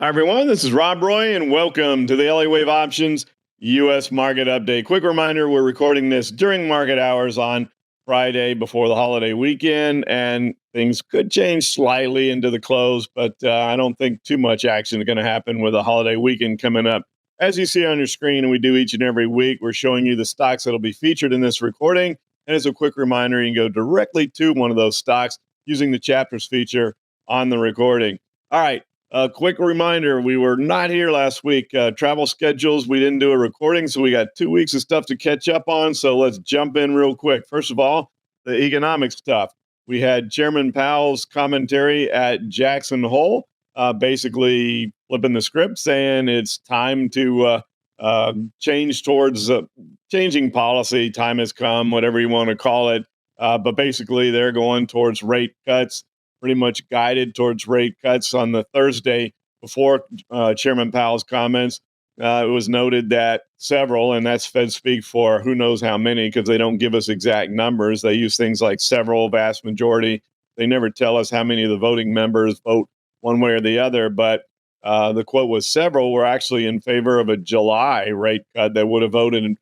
Hi, everyone. This is Rob Roy, and welcome to the Elliott Wave Options U.S. Market Update. Quick reminder, we're recording this during market hours on Friday before the holiday weekend, and things could change slightly into the close, but I don't think too much action is going to happen with the holiday weekend coming up. As you see on your screen, and we do each and every week, we're showing you the stocks that will be featured in this recording. And as a quick reminder, you can go directly to one of those stocks using the chapters feature on the recording. All right. A quick reminder, we were not here last week. Travel schedules, we didn't do a recording, so we got 2 weeks of stuff to catch up on. So let's jump in real quick. First of all, the economic stuff. We had Chairman Powell's commentary at Jackson Hole, basically flipping the script, saying it's time to change towards changing policy. Time has come, whatever you want to call it. But basically, they're going towards rate cuts, pretty much guided towards rate cuts on the Thursday before Chairman Powell's comments. It was noted that several, and that's Fed speak for who knows how many, because they don't give us exact numbers. They use things like several, vast majority. They never tell us how many of the voting members vote one way or the other. But the quote was several were actually in favor of a July rate cut that would have voted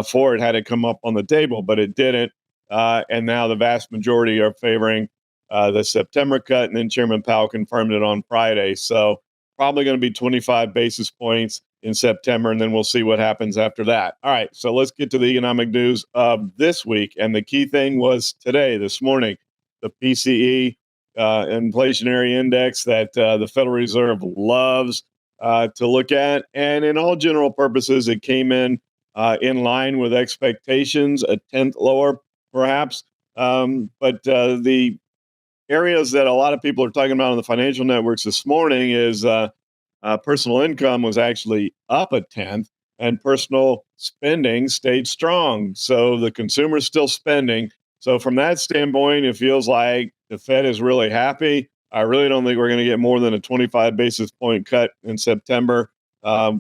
for it had it come up on the table, but it didn't. And now the vast majority are favoring the September cut, and then Chairman Powell confirmed it on Friday. So probably going to be 25 basis points in September, and then we'll see what happens after that. All right, so let's get to the economic news of this week. And the key thing was today, this morning, the PCE inflationary index that the Federal Reserve loves to look at. And in all general purposes, it came in line with expectations, a tenth lower perhaps. But the areas that a lot of people are talking about on the financial networks this morning is personal income was actually up a tenth, and personal spending stayed strong. So the consumer's still spending. So from that standpoint, it feels like the Fed is really happy. I really don't think we're going to get more than a 25 basis point cut in September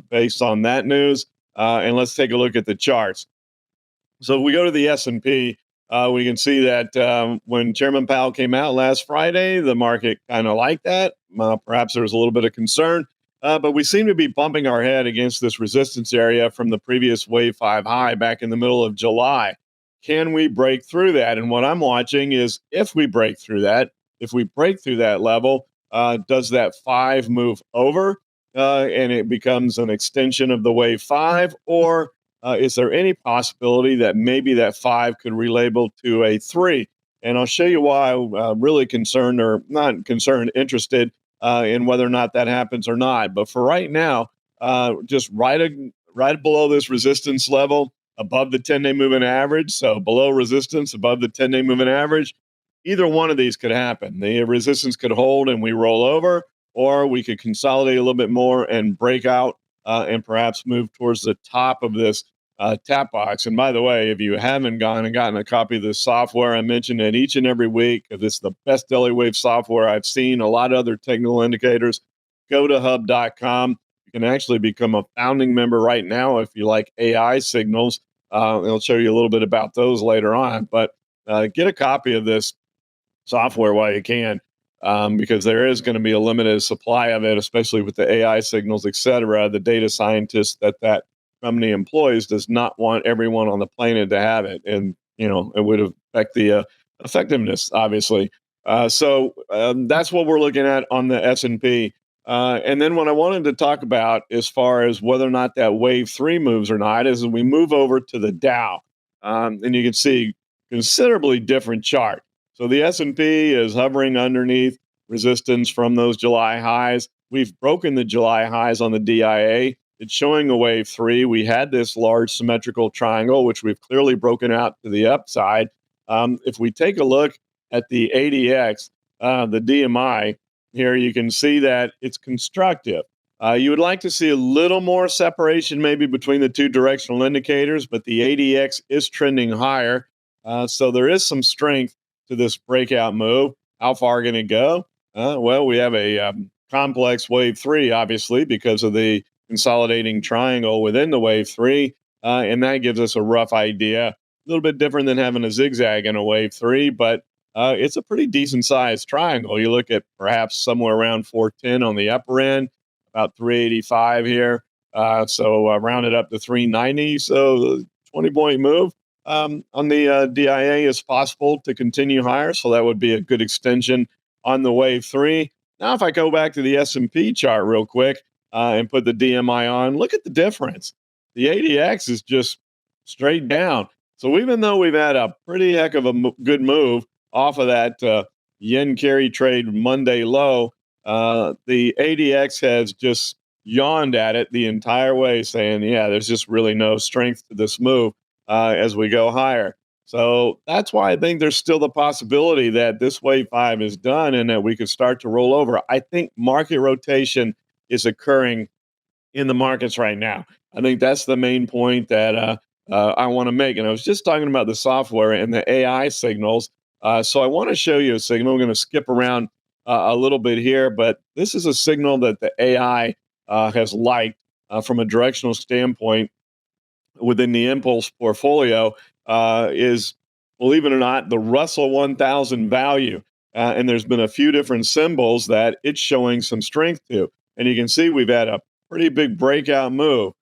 based on that news. And let's take a look at the charts. So if we go to the S&P, we can see that when Chairman Powell came out last Friday, the market kind of liked that. Perhaps there was a little bit of concern, but we seem to be bumping our head against this resistance area from the previous wave 5 high back in the middle of July. Can we break through that? And what I'm watching is if we break through that, level, does that 5 move over and it becomes an extension of the wave 5, or is there any possibility that maybe that 5 could relabel to a 3? And I'll show you why I'm really concerned, or not concerned, interested in whether or not that happens or not. But for right now, just right below this resistance level, above the 10-day moving average, so below resistance, above the 10-day moving average, either one of these could happen. The resistance could hold and we roll over, or we could consolidate a little bit more and break out and perhaps move towards the top of this tap box. And by the way, if you haven't gone and gotten a copy of this software, I mention it each and every week. This is the best Elliott Wave software I've seen. A lot of other technical indicators. Go to hub.com. You can actually become a founding member right now if you like AI signals. I'll show you a little bit about those later on. But get a copy of this software while you can, because there is going to be a limited supply of it, especially with the AI signals, et cetera. The data scientist that company employs does not want everyone on the planet to have it. And, it would affect the effectiveness, obviously. So that's what we're looking at on the S&P. And then what I wanted to talk about as far as whether or not that wave 3 moves or not is we move over to the Dow. And you can see considerably different chart. So the S&P is hovering underneath resistance from those July highs. We've broken the July highs on the DIA. It's showing a wave 3. We had this large symmetrical triangle, which we've clearly broken out to the upside. If we take a look at the ADX, the DMI, here you can see that it's constructive. You would like to see a little more separation maybe between the two directional indicators, but the ADX is trending higher. So there is some strength to this breakout move. How far can it go? Well, we have a complex wave 3, obviously, because of the consolidating triangle within the wave 3. And that gives us a rough idea. A little bit different than having a zigzag in a wave 3, but it's a pretty decent sized triangle. You look at perhaps somewhere around 410 on the upper end, about 385 here. So rounded up to 390. So the 20-point move on the DIA is possible to continue higher. So that would be a good extension on the wave 3. Now, if I go back to the S&P chart real quick and put the DMI on, look at the difference. The ADX is just straight down. So even though we've had a pretty heck of a good move off of that yen carry trade Monday low, the ADX has just yawned at it the entire way, saying, yeah, there's just really no strength to this move as we go higher. So that's why I think there's still the possibility that this wave 5 is done and that we could start to roll over. I think market rotation is occurring in the markets right now. I think that's the main point that I want to make. And I was just talking about the software and the AI signals. So I want to show you a signal. I'm going to skip around a little bit here, but this is a signal that the AI has liked from a directional standpoint within the Impulse portfolio is, believe it or not, the Russell 1000 value. And there's been a few different symbols that it's showing some strength to. And you can see we've had a pretty big breakout move.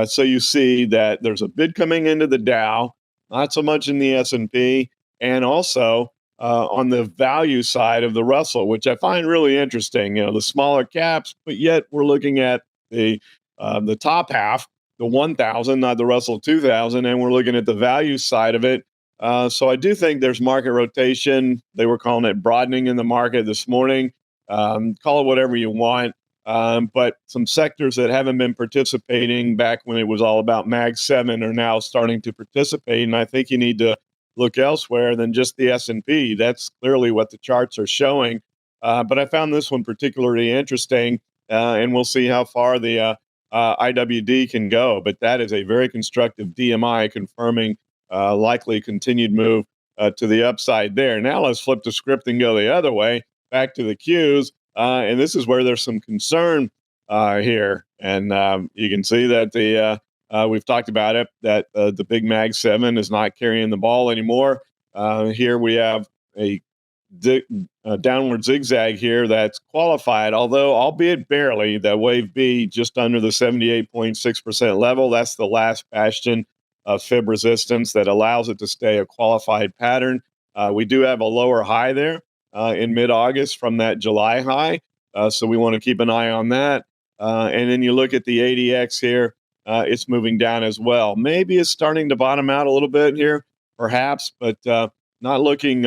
So you see that there's a bid coming into the Dow, not so much in the S&P, and also on the value side of the Russell, which I find really interesting. You know, the smaller caps, but yet we're looking at the top half, the 1,000, not the Russell 2,000, and we're looking at the value side of it. So I do think there's market rotation. They were calling it broadening in the market this morning. Call it whatever you want. But some sectors that haven't been participating back when it was all about Mag 7 are now starting to participate. And I think you need to look elsewhere than just the S&P. That's clearly what the charts are showing. But I found this one particularly interesting, and we'll see how far the IWD can go. But that is a very constructive DMI confirming likely continued move to the upside there. Now let's flip the script and go the other way, back to the Qs. And this is where there's some concern here. And you can see that we've talked about it, that the big Mag 7 is not carrying the ball anymore. Here we have a downward zigzag here that's qualified, although albeit barely, that wave B just under the 78.6% level. That's the last bastion of fib resistance that allows it to stay a qualified pattern. We do have a lower high there in mid-August from that July high. So we want to keep an eye on that. And then you look at the ADX here, it's moving down as well. Maybe it's starting to bottom out a little bit here, perhaps, but not looking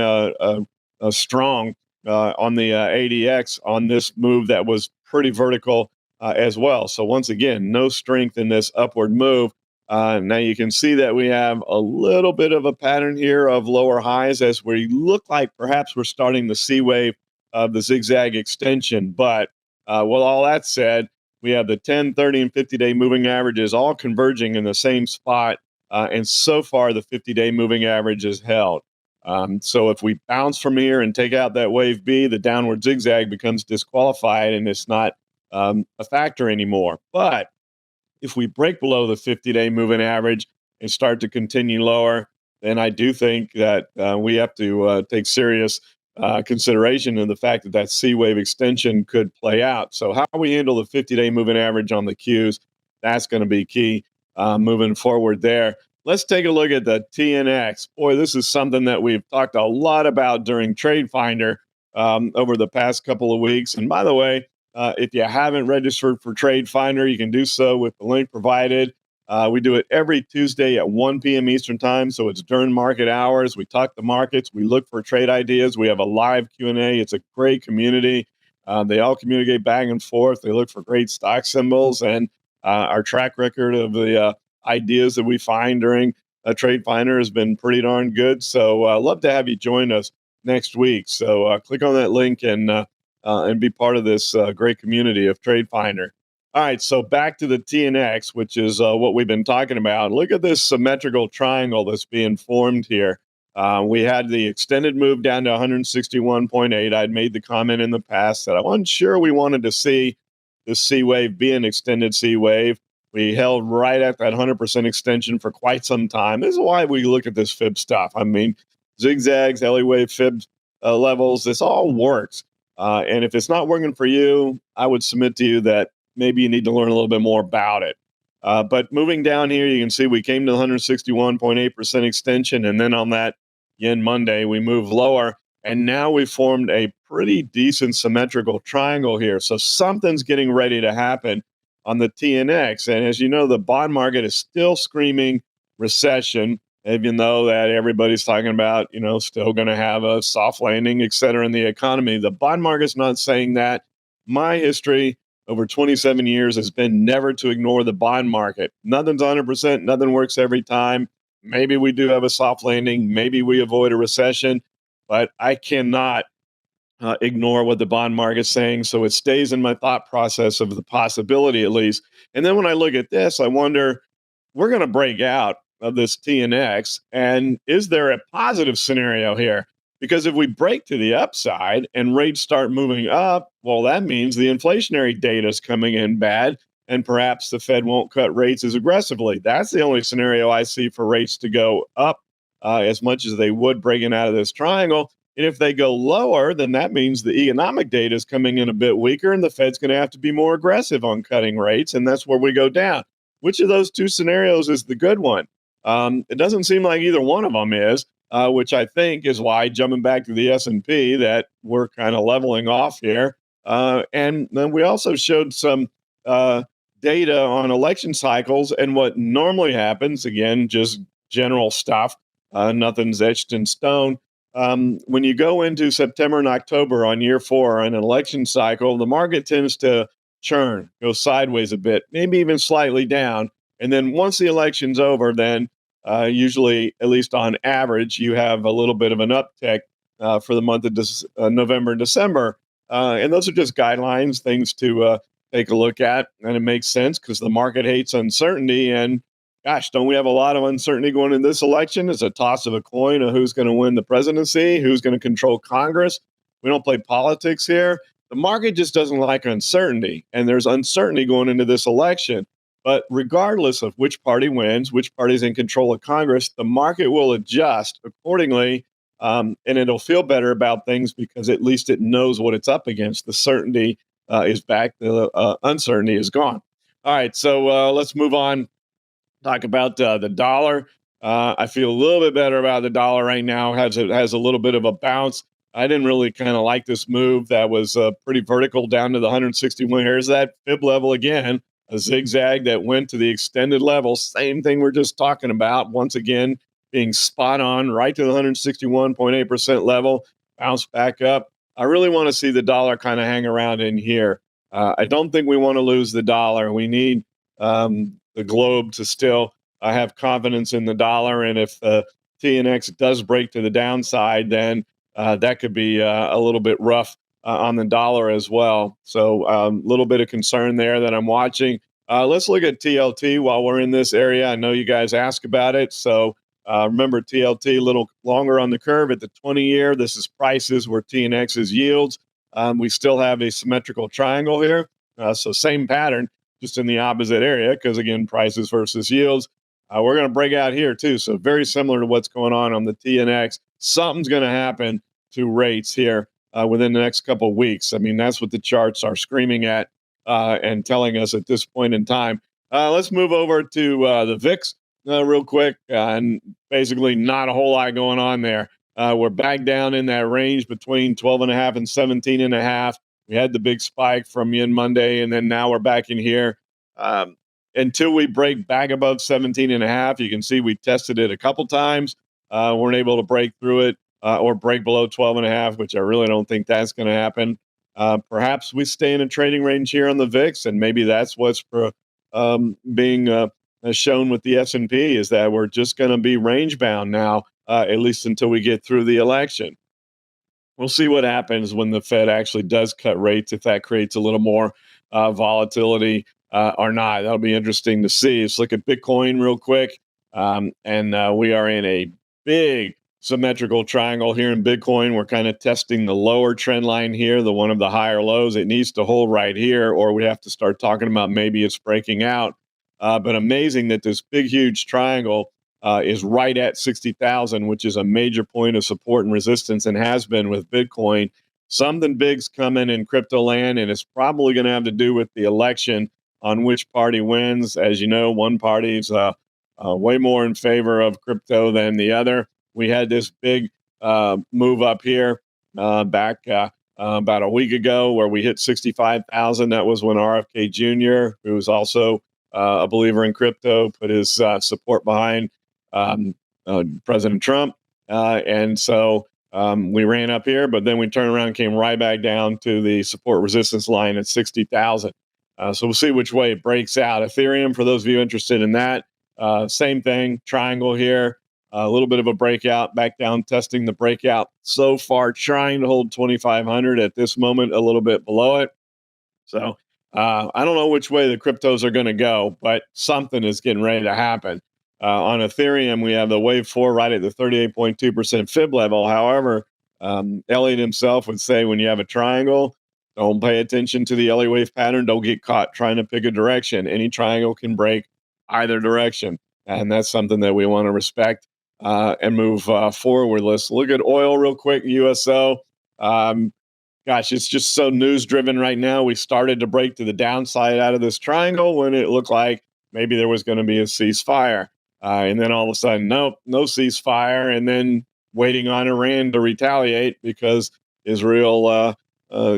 strong on the ADX on this move that was pretty vertical as well. So once again, no strength in this upward move. Now you can see that we have a little bit of a pattern here of lower highs as we look like perhaps we're starting the C wave of the zigzag extension. But with all that said, we have the 10, 30, and 50-day moving averages all converging in the same spot. And so far, the 50-day moving average is held. So if we bounce from here and take out that wave B, the downward zigzag becomes disqualified and it's not a factor anymore. But if we break below the 50-day moving average and start to continue lower, then I do think that we have to take serious consideration of the fact that that C wave extension could play out. So how we handle the 50-day moving average on the Qs, that's going to be key moving forward there. Let's take a look at the TNX. Boy, this is something that we've talked a lot about during Trade Finder over the past couple of weeks. And by the way, if you haven't registered for Trade Finder, you can do so with the link provided. We do it every Tuesday at 1 p.m. Eastern time, so it's during market hours. We talk the markets. We look for trade ideas. We have a live Q&A. It's a great community. They all communicate back and forth. They look for great stock symbols, and our track record of the ideas that we find during a Trade Finder has been pretty darn good. So I'd love to have you join us next week. So click on that link and be part of this great community of Trade Finder. All right, so back to the TNX, which is what we've been talking about. Look at this symmetrical triangle that's being formed here. We had the extended move down to 161.8. I'd made the comment in the past that I wasn't sure we wanted to see this C wave be an extended C wave. We held right at that 100% extension for quite some time. This is why we look at this fib stuff. I mean, zigzags, Elliott Wave, fib levels, this all works. And if it's not working for you, I would submit to you that maybe you need to learn a little bit more about it. But moving down here, you can see we came to 161.8% extension. And then on that yen Monday, we moved lower. And now we formed a pretty decent symmetrical triangle here. So something's getting ready to happen on the TNX. And as you know, the bond market is still screaming recession, even though that everybody's talking about, still going to have a soft landing, et cetera, in the economy. The bond market's not saying that. My history over 27 years has been never to ignore the bond market. Nothing's 100%. Nothing works every time. Maybe we do have a soft landing. Maybe we avoid a recession, but I cannot ignore what the bond market's saying. So it stays in my thought process of the possibility, at least. And then when I look at this, I wonder, we're going to break out of this TNX. And is there a positive scenario here? Because if we break to the upside and rates start moving up, well, that means the inflationary data is coming in bad, and perhaps the Fed won't cut rates as aggressively. That's the only scenario I see for rates to go up as much as they would breaking out of this triangle. And if they go lower, then that means the economic data is coming in a bit weaker, and the Fed's going to have to be more aggressive on cutting rates, and that's where we go down. Which of those two scenarios is the good one? It doesn't seem like either one of them is. Which I think is why, jumping back to the S&P, that we're kind of leveling off here. And then we also showed some data on election cycles and what normally happens. Again, just general stuff. Nothing's etched in stone. When you go into September and October on year 4 on an election cycle, the market tends to churn, go sideways a bit, maybe even slightly down. And then once the election's over, then usually, at least on average, you have a little bit of an uptick for the month of November and December. And those are just guidelines, things to take a look at. And it makes sense because the market hates uncertainty. And gosh, don't we have a lot of uncertainty going in this election? It's a toss of a coin of who's going to win the presidency, who's going to control Congress. We don't play politics here. The market just doesn't like uncertainty. And there's uncertainty going into this election. But regardless of which party wins, which party's in control of Congress, the market will adjust accordingly, and it'll feel better about things because at least it knows what it's up against. The certainty is back. The uncertainty is gone. All right, so let's move on. Talk about the dollar. I feel a little bit better about the dollar right now. Has a little bit of a bounce. I didn't really kind of like this move that was pretty vertical down to the 161. Here's that fib level again. A zigzag that went to the extended level. Same thing we're just talking about. Once again, being spot on right to the 161.8% level. Bounce back up. I really want to see the dollar kind of hang around in here. I don't think we want to lose the dollar. We need the globe to still have confidence in the dollar. And if the TNX does break to the downside, then that could be a little bit rough on the dollar as well. So a little bit of concern there that I'm watching. Let's look at TLT while we're in this area. I know you guys ask about it. So remember TLT a little longer on the curve at the 20-year. This is prices where TNX is yields. We still have a symmetrical triangle here. So same pattern, just in the opposite area because, again, prices versus yields. We're going to break out here too. So very similar to what's going on the TNX. Something's going to happen to rates here within the next couple of weeks. I mean, that's what the charts are screaming at and telling us at this point in time. Let's move over to the VIX real quick. And basically not a whole lot going on there. We're back down in that range between 12.5 and 17.5. We had the big spike from yen Monday, and then now we're back in here. Until we break back above 17.5, you can see we tested it a couple times. Weren't able to break through it. Or break below 12.5, which I really don't think that's going to happen. Perhaps we stay in a trading range here on the VIX, and maybe that's what's being shown with the S&P is that we're just going to be range bound now, at least until we get through the election. We'll see what happens when the Fed actually does cut rates, if that creates a little more volatility or not. That'll be interesting to see. Let's look at Bitcoin real quick. And we are in a big symmetrical triangle here in Bitcoin. We're kind of testing the lower trend line here, the one of the higher lows. It needs to hold right here, or we have to start talking about maybe it's breaking out. But amazing that this big, huge triangle is right at 60,000, which is a major point of support and resistance and has been with Bitcoin. something big's coming in crypto land, and it's probably going to have to do with the election on which party wins. As you know, one party's way more in favor of crypto than the other. We had this big move up here back about a week ago where we hit 65,000. That was when RFK Jr., who's also a believer in crypto, put his support behind President Trump. And so we ran up here, but then we turned around and came right back down to the support resistance line at 60,000. So we'll see which way it breaks out. Ethereum, for those of you interested in that, same thing, triangle here, a little bit of a breakout, back down, testing the breakout. So far, trying to hold 2,500 at this moment, a little bit below it. So I don't know which way the cryptos are going to go, but something is getting ready to happen. On Ethereum, we have the wave 4 right at the 38.2% fib level. However, Elliott himself would say when you have a triangle, don't pay attention to the Elliott wave pattern. Don't get caught trying to pick a direction. Any triangle can break either direction. And that's something that we want to respect and move forward. Let's look at oil real quick, USO. Gosh, it's just so news driven right now. We started to break to the downside out of this triangle when it looked like maybe there was going to be a ceasefire. And then all of a sudden, nope, no ceasefire. And then waiting on Iran to retaliate because Israel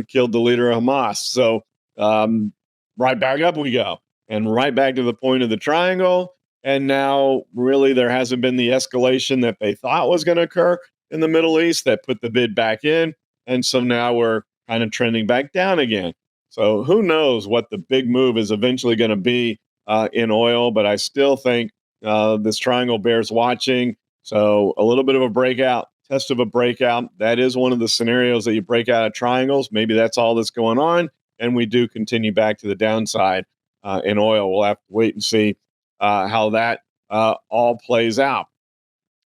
killed the leader of Hamas. So right back up we go. And right back to the point of the triangle. And now really there hasn't been the escalation that they thought was going to occur in the Middle East that put the bid back in. And so now we're kind of trending back down again. So who knows what the big move is eventually going to be in oil. But I still think this triangle bears watching. So a little bit of a breakout, test of a breakout. That is one of the scenarios that you break out of triangles. Maybe that's all that's going on. And we do continue back to the downside in oil. We'll have to wait and see how that all plays out.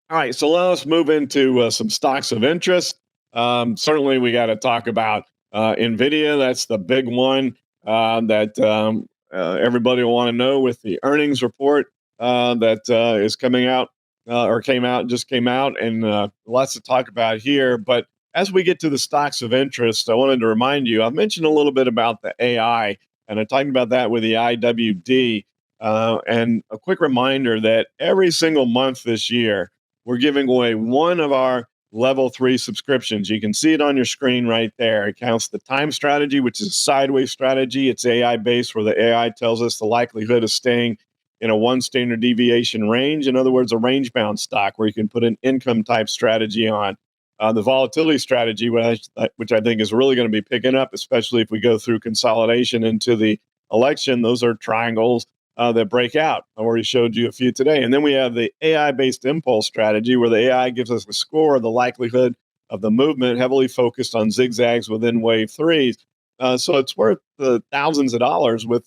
All right, so let's move into some stocks of interest. Certainly, we got to talk about Nvidia. That's the big one that everybody will want to know with the earnings report that is coming out or just came out, and lots to talk about here. But as we get to the stocks of interest, I wanted to remind you, I mentioned a little bit about the AI, and I talked about that with the IWD. And a quick reminder that every single month this year, we're giving away one of our level 3 subscriptions. You can see it on your screen right there. It counts the time strategy, which is a sideways strategy. It's AI based, where the AI tells us the likelihood of staying in a 1 standard deviation range. In other words, a range bound stock where you can put an income type strategy on. The volatility strategy, which I think is really going to be picking up, especially if we go through consolidation into the election. Those are triangles that break out. I already showed you a few today. And then we have the AI-based impulse strategy, where the AI gives us a score of the likelihood of the movement, heavily focused on zigzags within wave 3s. So it's worth thousands of dollars with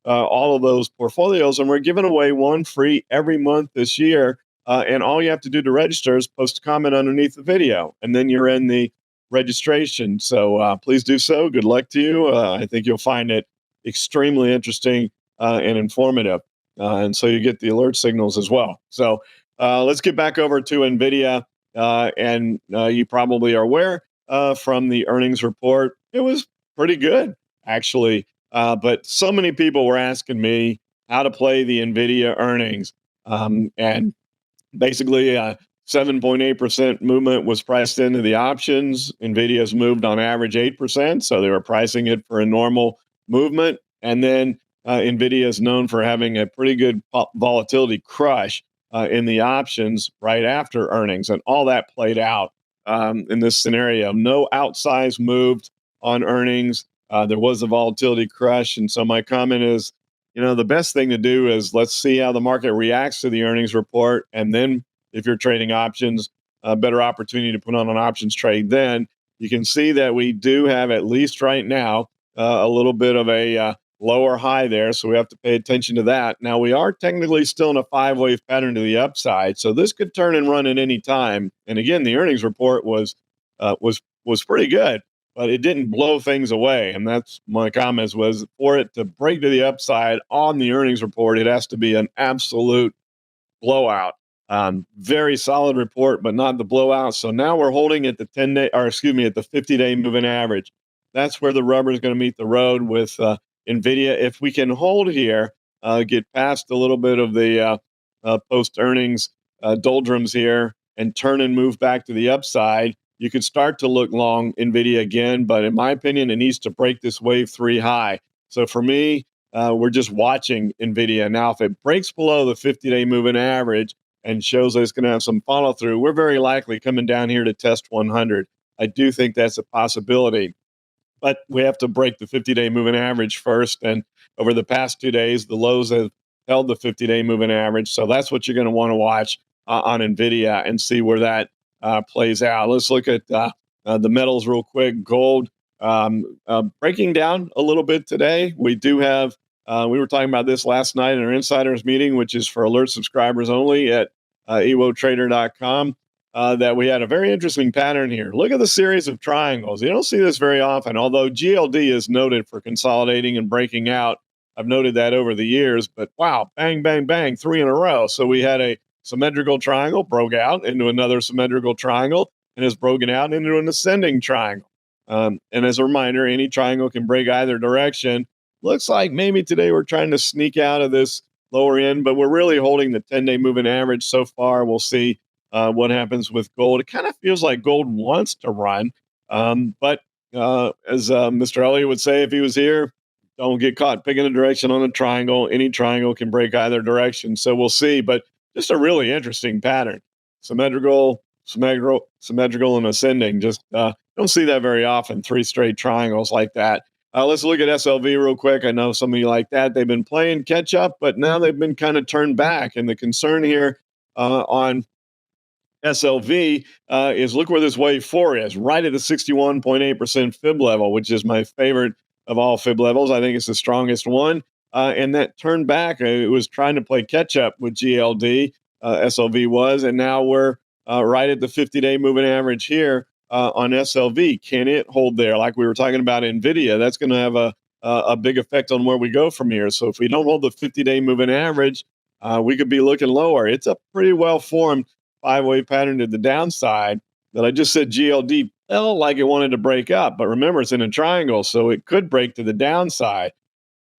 all of those portfolios. And we're giving away one free every month this year. And all you have to do to register is post a comment underneath the video, and then you're in the registration. So please do so. Good luck to you. I think you'll find it extremely interesting and informative. And so you get the alert signals as well. So let's get back over to Nvidia. And you probably are aware from the earnings report, it was pretty good, actually. But so many people were asking me how to play the Nvidia earnings. And basically, 7.8% movement was priced into the options. Nvidia's moved on average 8%. So they were pricing it for a normal movement. And then Nvidia is known for having a pretty good volatility crush in the options right after earnings. And all that played out in this scenario. No outsized moved on earnings. There was a volatility crush. And so my comment is, the best thing to do is let's see how the market reacts to the earnings report. And then if you're trading options, a better opportunity to put on an options trade. Then you can see that we do have, at least right now, a little bit of a lower high there. So we have to pay attention to that. Now, we are technically still in a 5-wave pattern to the upside. So this could turn and run at any time. And again, the earnings report was pretty good, but it didn't blow things away. And that's my comments, was for it to break to the upside on the earnings report, it has to be an absolute blowout. Very solid report, but not the blowout. So now we're holding at the 10-day, or excuse me, at the 50-day moving average. That's where the rubber is going to meet the road with Nvidia. If we can hold here, get past a little bit of the post earnings doldrums here, and turn and move back to the upside, you could start to look long Nvidia again. But in my opinion, it needs to break this wave 3 high. So for me, we're just watching Nvidia. Now, if it breaks below the 50-day moving average and shows that it's going to have some follow through, we're very likely coming down here to test 100. I do think that's a possibility, but we have to break the 50-day moving average first. And over the past 2 days, the lows have held the 50-day moving average. So that's what you're going to want to watch on Nvidia and see where that plays out. Let's look at the metals real quick. Gold breaking down a little bit today. We do have, we were talking about this last night in our insiders meeting, which is for alert subscribers only at ewotrader.com. That we had a very interesting pattern here. Look at the series of triangles. You don't see this very often, although GLD is noted for consolidating and breaking out. I've noted that over the years, but wow, bang, bang, bang, 3 in a row. So we had a symmetrical triangle, broke out into another symmetrical triangle, and is broken out into an ascending triangle. And as a reminder, any triangle can break either direction. Looks like maybe today we're trying to sneak out of this lower end, but we're really holding the 10-day moving average so far. We'll see what happens with gold. It kind of feels like gold wants to run. But as Mr. Elliott would say if he was here, don't get caught picking a direction on a triangle. Any triangle can break either direction. So we'll see. But just a really interesting pattern. Symmetrical, and ascending. Just don't see that very often. 3 straight triangles like that. Let's look at SLV real quick. I know some of you like that. They've been playing catch up, but now they've been kind of turned back. And the concern here on SLV is look where this wave 4 is, right at the 61.8% fib level, which is my favorite of all fib levels. I think it's the strongest one. And that turned back. It was trying to play catch up with GLD, SLV was, and now we're right at the 50-day moving average here on SLV. Can it hold there? Like we were talking about Nvidia, that's going to have a big effect on where we go from here. So if we don't hold the 50-day moving average, we could be looking lower. It's a pretty well-formed 5-way pattern to the downside that I just said GLD felt like it wanted to break up. But remember, it's in a triangle, so it could break to the downside.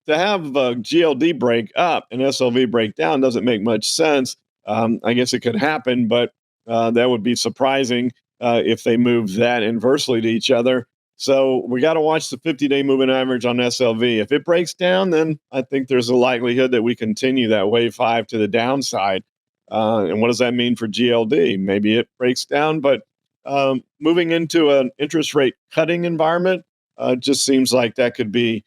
To have GLD break up and SLV break down doesn't make much sense. I guess it could happen, but that would be surprising if they move that inversely to each other. So we got to watch the 50-day moving average on SLV. If it breaks down, then I think there's a likelihood that we continue that wave 5 to the downside. And what does that mean for GLD? Maybe it breaks down, but moving into an interest rate cutting environment just seems like that could be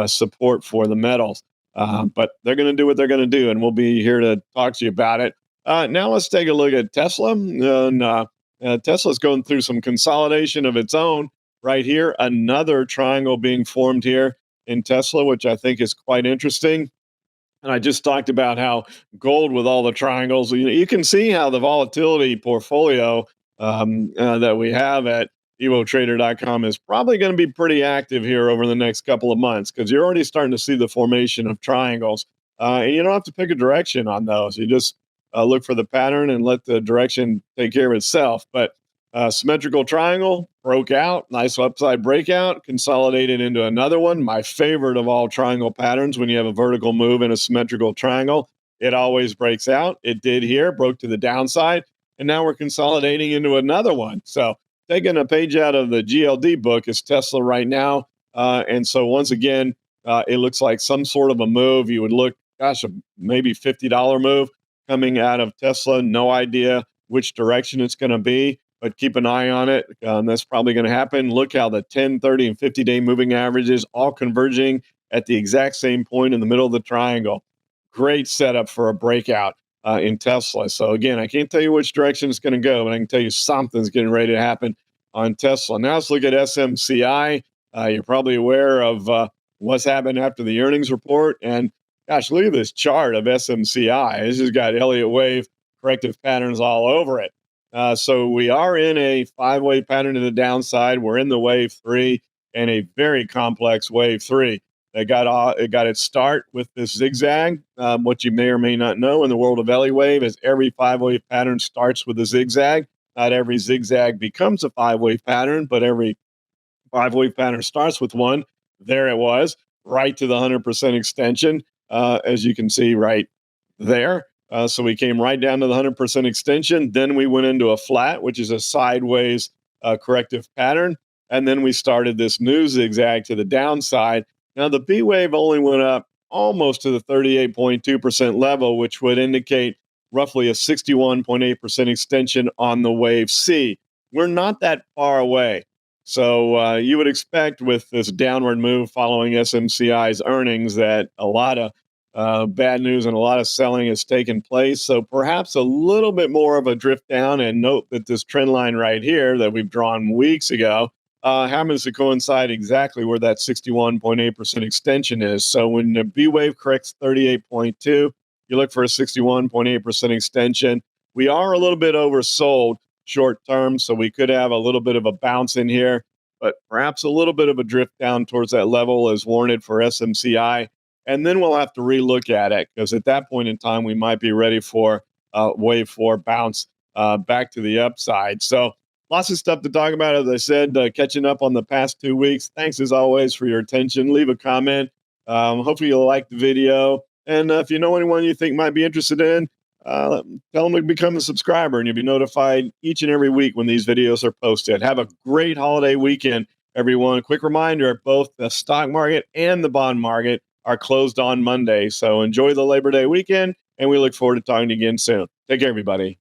support for the metals. But they're going to do what they're going to do, and we'll be here to talk to you about it. Now let's take a look at Tesla. And Tesla's going through some consolidation of its own right here. Another triangle being formed here in Tesla, which I think is quite interesting. And I just talked about how gold with all the triangles, you can see how the volatility portfolio that we have at ewotrader.com is probably going to be pretty active here over the next couple of months because you're already starting to see the formation of triangles. And you don't have to pick a direction on those. You just look for the pattern and let the direction take care of itself. But symmetrical triangle broke out, nice upside breakout, consolidated into another one. My favorite of all triangle patterns when you have a vertical move in a symmetrical triangle, it always breaks out. It did here, broke to the downside, and now we're consolidating into another one. So taking a page out of the GLD book is Tesla right now. And so once again, it looks like some sort of a move. You would look, gosh, maybe $50 move coming out of Tesla. No idea which direction it's going to be, but keep an eye on it. That's probably going to happen. Look how the 10, 30, and 50-day moving averages all converging at the exact same point in the middle of the triangle. Great setup for a breakout in Tesla. So again, I can't tell you which direction it's going to go, but I can tell you something's getting ready to happen on Tesla. Now let's look at SMCI. You're probably aware of what's happened after the earnings report. And gosh, look at this chart of SMCI. This has got Elliott Wave corrective patterns all over it. So we are in a 5-way pattern to the downside. We're in the wave 3 and a very complex wave 3. It got its start with this zigzag. What you may or may not know in the world of Elliott Wave is every 5-wave pattern starts with a zigzag. Not every zigzag becomes a 5-wave pattern, but every 5-wave pattern starts with one. There it was, right to the 100% extension, as you can see right there. So we came right down to the 100% extension. Then we went into a flat, which is a sideways corrective pattern. And then we started this new zigzag to the downside. Now, the B wave only went up almost to the 38.2% level, which would indicate roughly a 61.8% extension on the wave C. We're not that far away. So you would expect with this downward move following SMCI's earnings that a lot of bad news and a lot of selling has taken place. So perhaps a little bit more of a drift down. And note that this trend line right here that we've drawn weeks ago happens to coincide exactly where that 61.8% extension is. So when the B wave corrects 38.2, you look for a 61.8% extension. We are a little bit oversold short term, so we could have a little bit of a bounce in here, but perhaps a little bit of a drift down towards that level is warranted for SMCI. And then we'll have to relook at it because at that point in time, we might be ready for wave 4 bounce back to the upside. So lots of stuff to talk about. As I said, catching up on the past 2 weeks. Thanks as always for your attention. Leave a comment. Hopefully you'll like the video. And if you know anyone you think might be interested in, tell them to become a subscriber and you'll be notified each and every week when these videos are posted. Have a great holiday weekend, everyone. Quick reminder, both the stock market and the bond market are closed on Monday. So enjoy the Labor Day weekend, and we look forward to talking to you again soon. Take care, everybody.